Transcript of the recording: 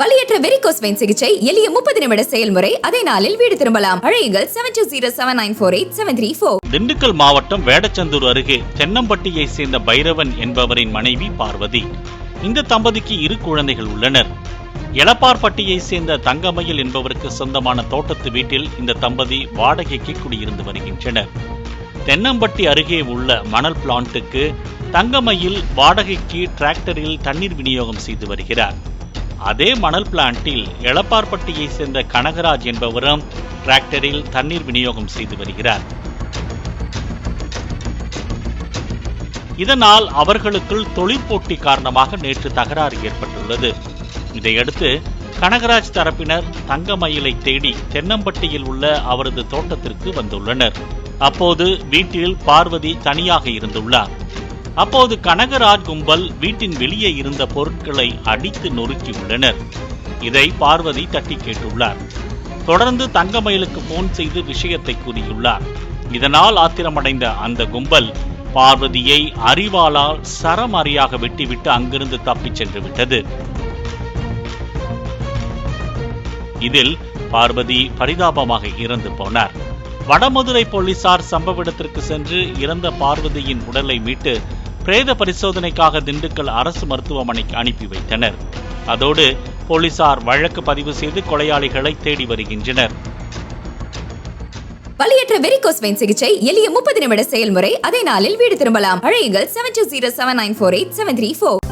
வலியற்ற varicose vein சிகிச்சை எளிய 30 நிமிட செயல்முறை. அதே நாளில் வீடு திரும்பலாம். அழையுங்கள் 7207948734. திண்டுக்கல் மாவட்டம் வேடச்சந்தூர் அருகே தென்னம்பட்டியை சேர்ந்த பைரவன் என்பவரின் மனைவி பார்வதி. இந்த தம்பதிக்கு 2 குழந்தைகள் உள்ளனர். எலப்பார்பட்டியை சேர்ந்த தங்கமயில் என்பவருக்கு சொந்தமான தோட்டத்து வீட்டில் இந்த தம்பதி வாடகைக்கு குடியிருந்து வருகின்றனர். தென்னம்பட்டி அருகே உள்ள மணல் பிளான்ட்டுக்கு தங்கமயில் வாடகைக்கு டிராக்டரில் தண்ணீர் விநியோகம் செய்து வருகிறார். அதே மணல் பிளான்ட்டில் எலப்பார்பட்டியை சேர்ந்த கனகராஜ் என்பவரும் டிராக்டரில் தண்ணீர் விநியோகம் செய்து வருகிறார். இதனால் அவர்களுக்குள் தொழிற்போட்டி காரணமாக நேற்று தகராறு ஏற்பட்டுள்ளது. இதையடுத்து கனகராஜ் தரப்பினர் தங்கமயிலை தேடி தென்னம்பட்டியில் உள்ள அவரது தோட்டத்திற்கு வந்துள்ளனர். அப்போது வீட்டில் பார்வதி தனியாக இருந்துள்ளார். அப்போது கனகராஜ் கும்பல் வீட்டின் வெளியே இருந்த பொருட்களை அடித்து நொறுக்கியுள்ளனர். இதை பார்வதி தட்டி கேட்டுள்ளார். தொடர்ந்து தங்கமயிலுக்கு போன் செய்து விஷயத்தை கூறியுள்ளார். இதனால் ஆத்திரமடைந்த அந்த கும்பல் பார்வதியை அரிவாளால் சரமாரியாக வெட்டிவிட்டு அங்கிருந்து தப்பிச் சென்று விட்டது. இதில் பார்வதி பரிதாபமாக இறந்து போனார். வடமதுரை போலீசார் சம்பவ இடத்திற்கு சென்று இறந்த பார்வதியின் உடலை மீட்டு பிரேத பரிசோதனைக்காக திண்டுக்கல் அரசு மருத்துவமனைக்கு அனுப்பி வைத்தனர். அதோடு போலீசார் வழக்கு பதிவு செய்து கொலையாளிகளை தேடி வருகின்றனர். வலியற்ற வெரிகோஸ் வெயின் சிகிச்சை எளிய 30 நிமிட செயல்முறை. அதே நாளில் வீடு திரும்பலாம். அழையுங்கள் 7207948734.